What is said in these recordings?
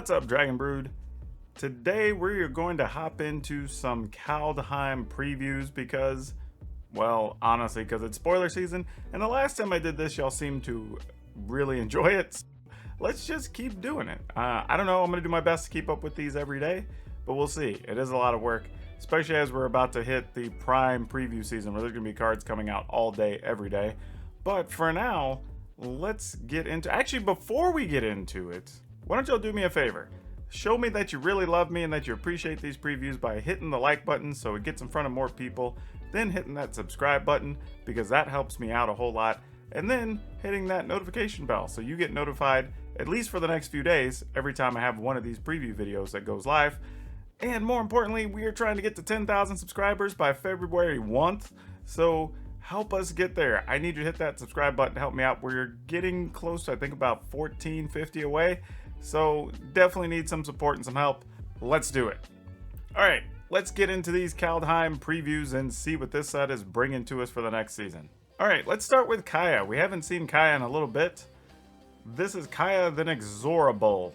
What's up, Dragon Brood? Today we're going to hop into some Kaldheim previews because, well, honestly, because it's spoiler season, and the last time I did this, y'all seemed to really enjoy it. So let's just keep doing it. I don't know, I'm going to do my best to keep up with these every day, but we'll see. It is a lot of work, especially as we're about to hit the prime preview season where there's going to be cards coming out all day, every day. But for now, let's get into... Actually, before we get into it, why don't y'all do me a favor? Show me that you really love me and that you appreciate these previews by hitting the like button so it gets in front of more people, then hitting that subscribe button because that helps me out a whole lot, and then hitting that notification bell so you get notified, at least for the next few days, every time I have one of these preview videos that goes live. And more importantly, we are trying to get to 10,000 subscribers by February 1st, so help us get there. I need you to hit that subscribe button to help me out. We're getting close to, I think, about 1450 away. So definitely need some support and some help. Let's do it. All right, let's get into these Kaldheim previews and see what this set is bringing to us for the next season. All right, let's start with Kaya. We haven't seen Kaya in a little bit. This is Kaya the Inexorable.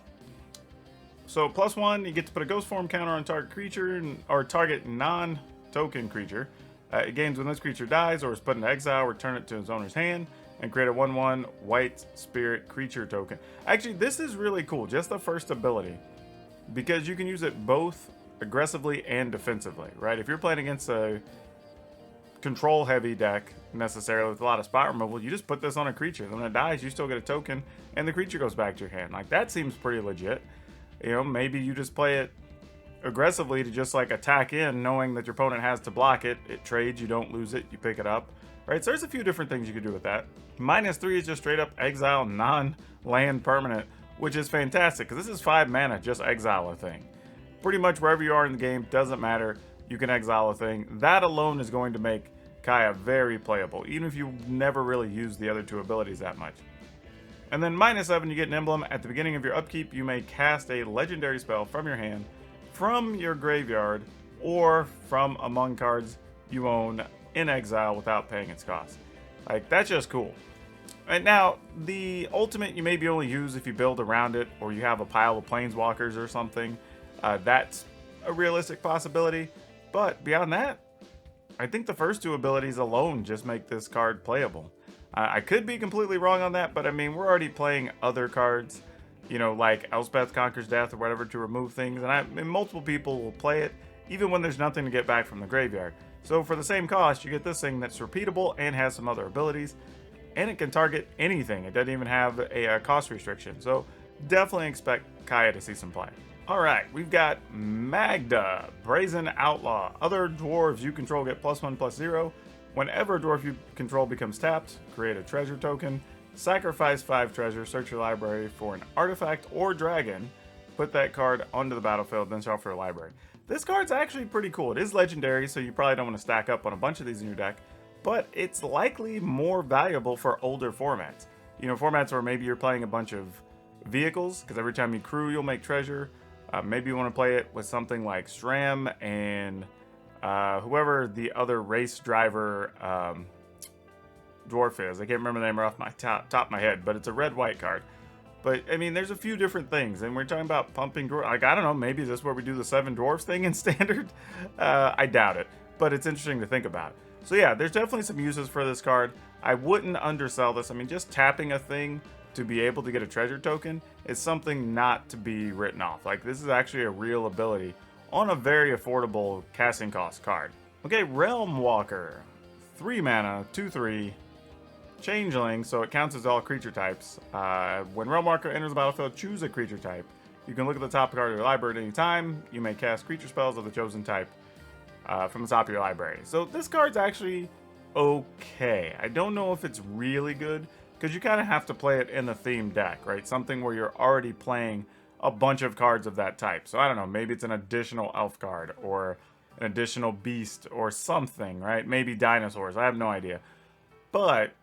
So +1, you get to put a ghost form counter on target creature or target non-token creature. It gains when this creature dies or is put into exile, return it to its owner's hand, and create a 1/1 white spirit creature token. Actually, this is really cool, just the first ability, because you can use it both aggressively and defensively, right? If you're playing against a control heavy deck necessarily with a lot of spot removal, you just put this on a creature. Then when it dies, you still get a token and the creature goes back to your hand. Like, that seems pretty legit. You know, maybe you just play it aggressively to just like attack in, knowing that your opponent has to block it. It trades, you don't lose it, you pick it up. Right, so there's a few different things you could do with that. -3 is just straight up exile non-land permanent, which is fantastic because this is 5 mana, just exile a thing. Pretty much wherever you are in the game, doesn't matter, you can exile a thing. That alone is going to make Kaya very playable, even if you never really use the other two abilities that much. And then -7, you get an emblem. At the beginning of your upkeep, you may cast a legendary spell from your hand, from your graveyard, or from among cards you own in exile without paying its cost. Like, that's just cool. And now, the ultimate you maybe only use if you build around it or you have a pile of planeswalkers or something. That's a realistic possibility. But beyond that, I think the first two abilities alone just make this card playable. I could be completely wrong on that, but I mean, we're already playing other cards, you know, like Elspeth Conquers Death or whatever to remove things, and multiple people will play it even when there's nothing to get back from the graveyard. So for the same cost, you get this thing that's repeatable and has some other abilities, and it can target anything. It doesn't even have a cost restriction. So definitely expect Kaya to see some play. All right, we've got Magda, Brazen Outlaw. Other dwarves you control get +1/+0. Whenever a dwarf you control becomes tapped, create a treasure token, sacrifice 5 treasure, search your library for an artifact or dragon, put that card onto the battlefield, then shuffle your library. This card's actually pretty cool. It is legendary, so you probably don't want to stack up on a bunch of these in your deck, but it's likely more valuable for older formats. You know, formats where maybe you're playing a bunch of vehicles, because every time you crew, you'll make treasure. Maybe you want to play it with something like Stram and whoever the other race driver dwarf is. I can't remember the name right off my top of my head, but it's a red-white card. But, I mean, there's a few different things, and we're talking about pumping dwarves. Like, I don't know, maybe this is where we do the 7 dwarfs thing in Standard? I doubt it, but it's interesting to think about. So yeah, there's definitely some uses for this card. I wouldn't undersell this. I mean, just tapping a thing to be able to get a treasure token is something not to be written off. Like, this is actually a real ability on a very affordable casting cost card. Okay, Realm Walker. 3 mana, 2/3. Changeling, so it counts as all creature types. When Realm Walker enters the battlefield, choose a creature type. You can look at the top card of your library at any time. You may cast creature spells of the chosen type from the top of your library. So this card's actually okay. I don't know if it's really good, because you kind of have to play it in a themed deck, right? Something where you're already playing a bunch of cards of that type. So I don't know, maybe it's an additional elf card, or an additional beast, or something, right? Maybe dinosaurs, I have no idea. But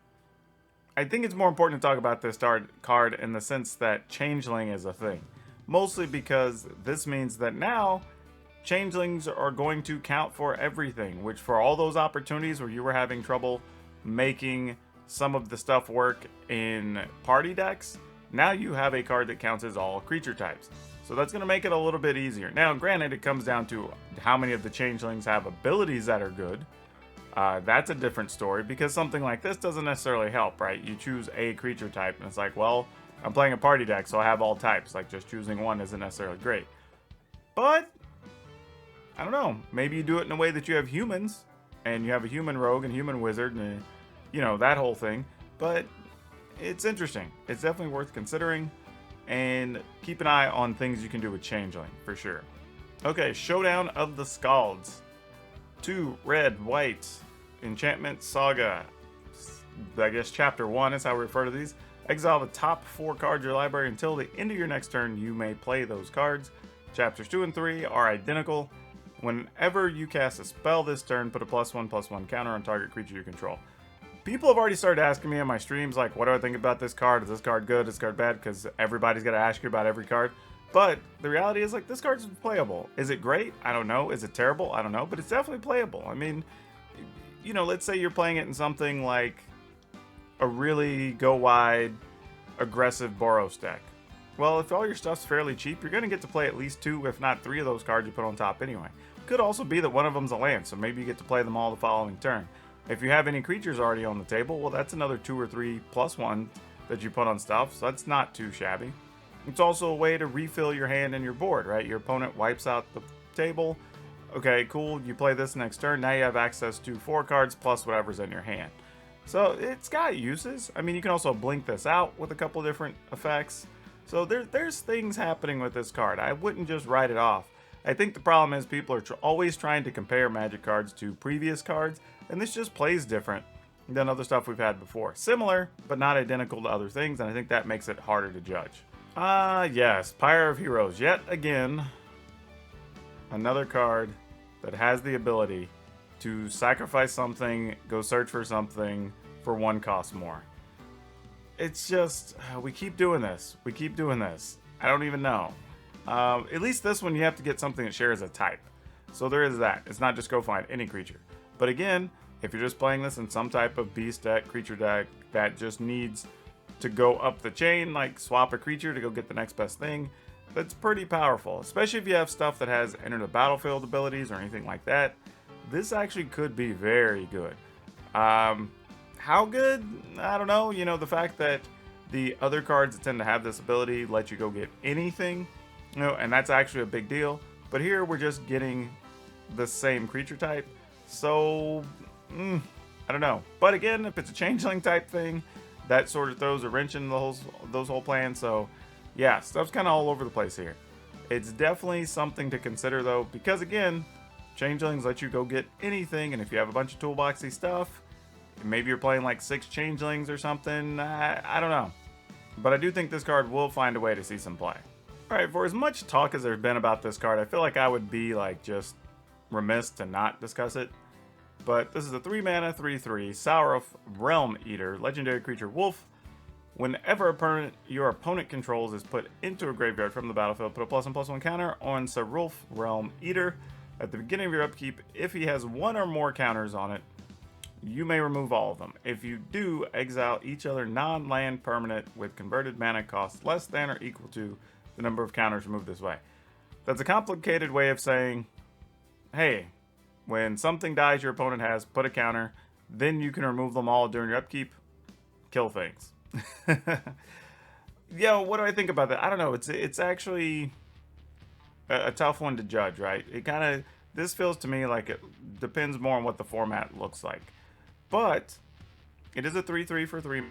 I think it's more important to talk about this card in the sense that Changeling is a thing. Mostly because this means that now Changelings are going to count for everything, which for all those opportunities where you were having trouble making some of the stuff work in party decks, now you have a card that counts as all creature types. So that's going to make it a little bit easier. Now, granted, it comes down to how many of the changelings have abilities that are good. That's a different story, because something like this doesn't necessarily help, right? You choose a creature type, and it's like, well, I'm playing a party deck, so I have all types. Like, just choosing one isn't necessarily great. But, I don't know. Maybe you do it in a way that you have humans, and you have a human rogue and human wizard, and, you know, that whole thing. But it's interesting. It's definitely worth considering. And keep an eye on things you can do with Changeling, for sure. Okay, Showdown of the Scalds. 2 red, white, Enchantment Saga. I guess Chapter 1 is how we refer to these. Exile the top 4 cards of your library until the end of your next turn. You may play those cards. Chapters 2 and 3 are identical. Whenever you cast a spell this turn, put a +1/+1 counter on target creature you control. People have already started asking me on my streams, like, what do I think about this card? Is this card good? Is this card bad? Because everybody's got to ask you about every card. But the reality is, like, this card's playable. Is it great? I don't know. Is it terrible? I don't know. But it's definitely playable. I mean, you know, let's say you're playing it in something like a really go-wide, aggressive Boros deck. Well, if all your stuff's fairly cheap, you're going to get to play at least 2, if not 3 of those cards you put on top anyway. Could also be that one of them's a land, so maybe you get to play them all the following turn. If you have any creatures already on the table, well, that's another 2 or 3 +1 that you put on stuff, so that's not too shabby. It's also a way to refill your hand and your board, right? Your opponent wipes out the table. Okay, cool, you play this next turn, now you have access to 4 cards plus whatever's in your hand. So it's got uses. I mean, you can also blink this out with a couple different effects. So there's things happening with this card. I wouldn't just write it off. I think the problem is people are always trying to compare Magic cards to previous cards, and this just plays different than other stuff we've had before. Similar, but not identical to other things, and I think that makes it harder to judge. Yes, Pyre of Heroes. Yet again, another card that has the ability to sacrifice something, go search for something for 1 cost more. It's just, we keep doing this. We keep doing this. I don't even know. At least this one you have to get something that shares a type. So there is that. It's not just go find any creature. But again, if you're just playing this in some type of beast deck, creature deck that just needs to go up the chain, like swap a creature to go get the next best thing, that's pretty powerful. Especially if you have stuff that has enter the battlefield abilities or anything like that. This actually could be very good. How good? I don't know. You know, the fact that the other cards that tend to have this ability let you go get anything, you know, and that's actually a big deal. But here we're just getting the same creature type. So, I don't know. But again, if it's a changeling type thing, that sort of throws a wrench in those whole plans. So, yeah, stuff's kind of all over the place here. It's definitely something to consider, though, because again, changelings let you go get anything, and if you have a bunch of toolboxy stuff, maybe you're playing like 6 changelings or something, I don't know. But I do think this card will find a way to see some play. Alright, for as much talk as there's been about this card, I feel like I would be like just remiss to not discuss it. But this is a 3-mana, 3/3, Sauruf Realm Eater, legendary creature wolf. Whenever your opponent controls is put into a graveyard from the battlefield, put a +1/+1 counter on Sauruf Realm Eater. At the beginning of your upkeep, if he has 1 or more counters on it, you may remove all of them. If you do, exile each other non-land permanent with converted mana cost less than or equal to the number of counters removed this way. That's a complicated way of saying, hey, when something dies your opponent has, put a counter, then you can remove them all during your upkeep, kill things. Yeah, what do I think about that? I don't know. It's actually a tough one to judge, right? It kind of, this feels to me like it depends more on what the format looks like. But it is a 3/3 for 3.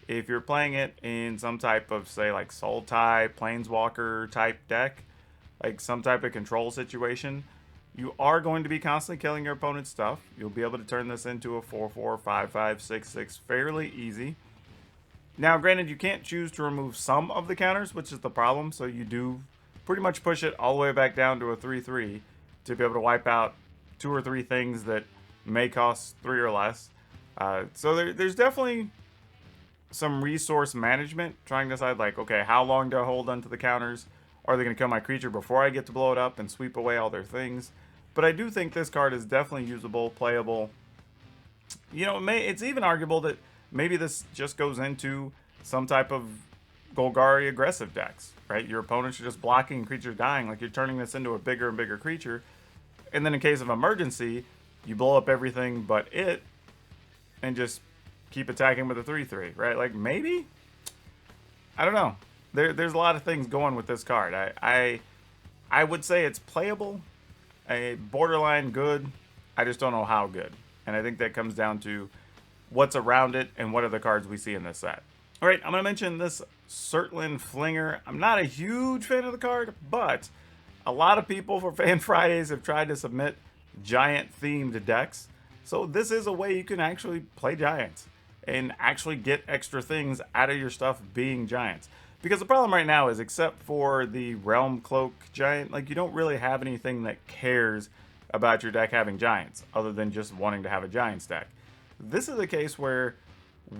If you're playing it in some type of, say, like Soul Tie, Planeswalker type deck, like some type of control situation, you are going to be constantly killing your opponent's stuff. You'll be able to turn this into a 4/4, 5/5, 6/6 fairly easy. Now, granted, you can't choose to remove some of the counters, which is the problem, so you do pretty much push it all the way back down to a 3/3 to be able to wipe out 2 or 3 things that may cost 3 or less. So there's definitely some resource management, trying to decide, like, okay, how long do I hold onto the counters? Are they going to kill my creature before I get to blow it up and sweep away all their things? But I do think this card is definitely usable, playable. You know, it's even arguable that maybe this just goes into some type of, Golgari aggressive decks, right? Your opponents are just blocking creatures dying, like you're turning this into a bigger and bigger creature. And then in case of emergency, you blow up everything but it and just keep attacking with a 3/3, right? Like maybe? I don't know. There's a lot of things going with this card. I would say it's playable, a borderline good. I just don't know how good. And I think that comes down to what's around it and what are the cards we see in this set. All right, I'm going to mention this Surtland Flinger. I'm not a huge fan of the card, but a lot of people for Fan Fridays have tried to submit giant-themed decks. So this is a way you can actually play giants and actually get extra things out of your stuff being giants. Because the problem right now is, except for the Realm Cloak giant, like you don't really have anything that cares about your deck having giants, other than just wanting to have a giants deck. This is a case where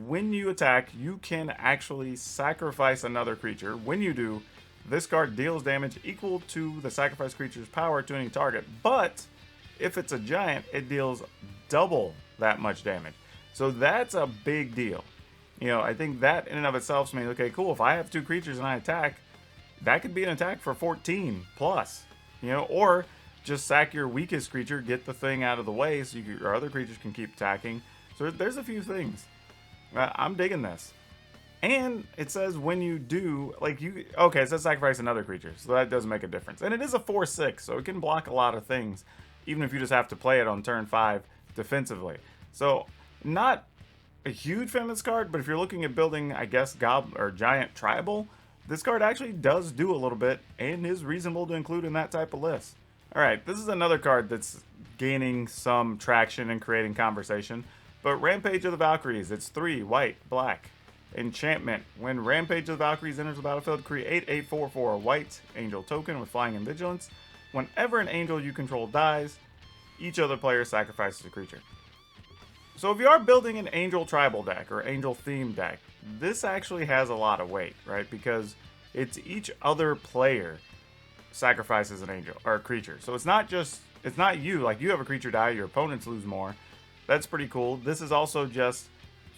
when you attack, you can actually sacrifice another creature. When you do, this card deals damage equal to the sacrificed creature's power to any target. But if it's a giant, it deals double that much damage. So that's a big deal. You know, I think that in and of itself means, okay, cool, if I have 2 creatures and I attack, that could be an attack for 14 plus. You know, or just sack your weakest creature, get the thing out of the way so your other creatures can keep attacking. So there's a few things. I'm digging this. And it says when you do, like okay, it says sacrifice another creature, so that does make a difference. And it is a 4/6, so it can block a lot of things, even if you just have to play it on turn 5 defensively. So not a huge fan of this card, but if you're looking at building, I guess, Goblin or Giant Tribal, this card actually does do a little bit and is reasonable to include in that type of list. Alright, this is another card that's gaining some traction and creating conversation, but Rampage of the Valkyries, it's 3 white, black. Enchantment, when Rampage of the Valkyries enters the battlefield, create a 4/4 white angel token with flying and vigilance. Whenever an angel you control dies, each other player sacrifices a creature. So if you are building an Angel Tribal deck or Angel Themed deck, this actually has a lot of weight, right? Because it's each other player sacrifices an angel or a creature. So it's not you, like you have a creature die, your opponents lose more. That's pretty cool. This is also just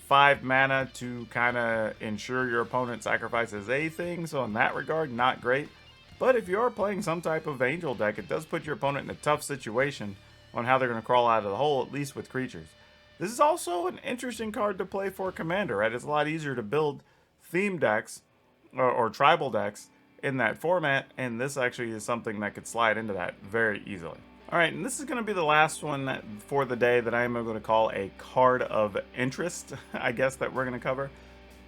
5 mana to kind of ensure your opponent sacrifices a thing, so in that regard, not great. But if you are playing some type of angel deck, it does put your opponent in a tough situation on how they're going to crawl out of the hole, at least with creatures. This is also an interesting card to play for Commander, right? It's a lot easier to build theme decks or tribal decks in that format, and this actually is something that could slide into that very easily. Alright, and this is going to be the last one for the day that I am going to call a card of interest, I guess, that we're going to cover.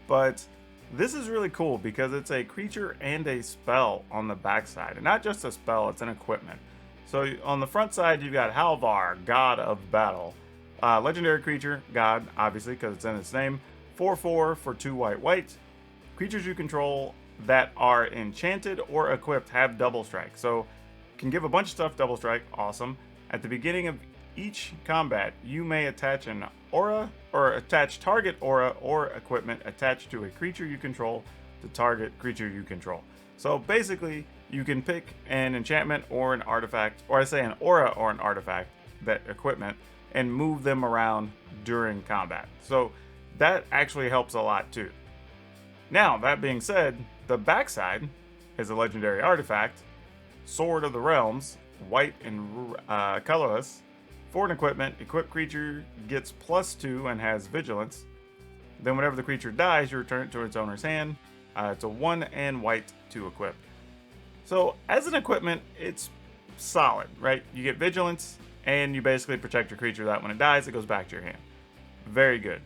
But this is really cool because it's a creature and a spell on the backside. And not just a spell, it's an equipment. So on the front side, you've got Halvar, God of Battle. Legendary creature, God, obviously, because it's in its name. 4/4 for 2 white. Creatures you control that are enchanted or equipped have double strike. So can give a bunch of stuff double strike, awesome. At the beginning of each combat, you may attach an aura or attach target aura or equipment attached to a creature you control to target creature you control. So basically, you can pick an enchantment or an artifact, or I say an aura or an artifact, that equipment, and move them around during combat. So that actually helps a lot too. Now, that being said, the backside is a legendary artifact, Sword of the Realms, white and colorless. For an equipment, equipped creature gets +2 and has vigilance. Then whenever the creature dies, you return it to its owner's hand. It's a 1 and white to equip. So as an equipment, it's solid, right? You get vigilance, and you basically protect your creature that when it dies, it goes back to your hand. Very good.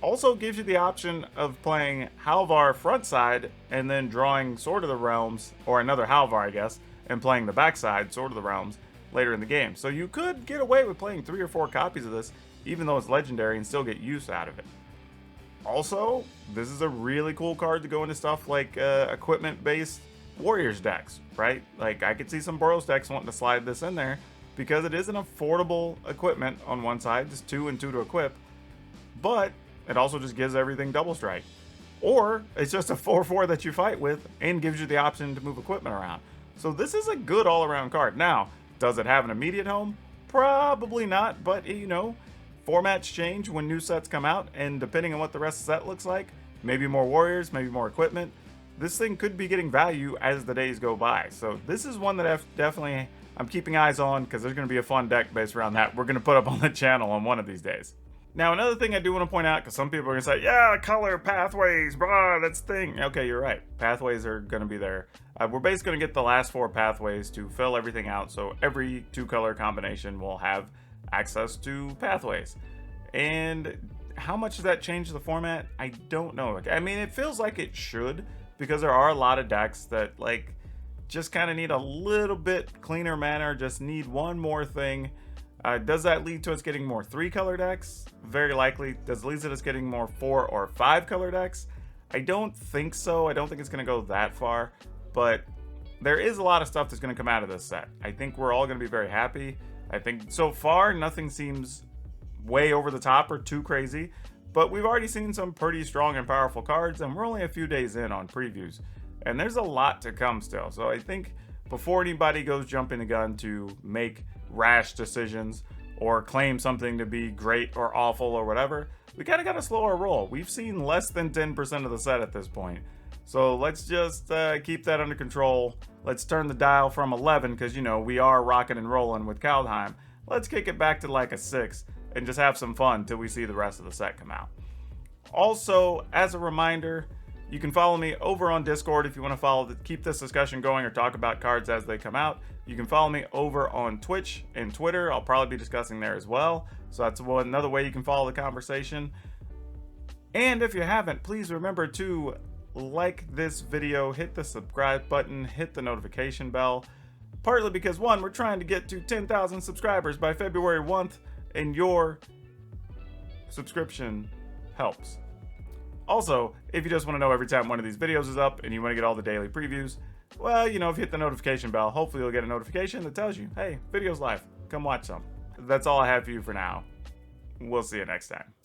Also gives you the option of playing Halvar frontside and then drawing Sword of the Realms, or another Halvar, I guess, and playing the backside, Sword of the Realms, later in the game. So you could get away with playing 3 or 4 copies of this, even though it's legendary, and still get use out of it. Also, this is a really cool card to go into stuff like equipment-based Warriors decks, right? Like, I could see some Boros decks wanting to slide this in there, because it is an affordable equipment on one side, just 2 and 2 to equip, but it also just gives everything double strike. Or it's just a 4/4 that you fight with and gives you the option to move equipment around. So this is a good all-around card. Now, does it have an immediate home? Probably not, but you know, formats change when new sets come out, and depending on what the rest of the set looks like, maybe more warriors, maybe more equipment. This thing could be getting value as the days go by. So this is one that I'm keeping eyes on, because there's going to be a fun deck based around that we're going to put up on the channel on one of these days. Now, another thing I do want to point out, because some people are going to say, yeah, color pathways, blah, that's the thing. Okay, you're right. Pathways are going to be there. We're basically going to get the last 4 pathways to fill everything out, so every 2-color combination will have access to pathways. And how much does that change the format? I don't know. I mean, it feels like it should, because there are a lot of decks that, like, just kind of need a little bit cleaner mana, just need one more thing. Does that lead to us getting more 3-color decks? Very likely. Does it lead to us getting more 4 or 5-color decks? I don't think so. I don't think it's going to go that far. But there is a lot of stuff that's going to come out of this set. I think we're all going to be very happy. I think so far nothing seems way over the top or too crazy. But we've already seen some pretty strong and powerful cards, and we're only a few days in on previews. And there's a lot to come still. So I think before anybody goes jumping the gun to make rash decisions or claim something to be great or awful or whatever, we kind of got to slow our roll. We've seen less than 10% of the set at this point. So let's just keep that under control. Let's turn the dial from 11, because, you know, we are rocking and rolling with Kaldheim. Let's kick it back to like a 6 and just have some fun till we see the rest of the set come out. Also, as a reminder, you can follow me over on Discord if you want to keep this discussion going or talk about cards as they come out. You can follow me over on Twitch and Twitter. I'll probably be discussing there as well. So that's another way you can follow the conversation. And if you haven't, please remember to like this video, hit the subscribe button, hit the notification bell. Partly because, one, we're trying to get to 10,000 subscribers by February 1st, and your subscription helps. Also, if you just want to know every time one of these videos is up and you want to get all the daily previews, well, you know, if you hit the notification bell, hopefully you'll get a notification that tells you, hey, video's live, come watch some. That's all I have for you for now. We'll see you next time.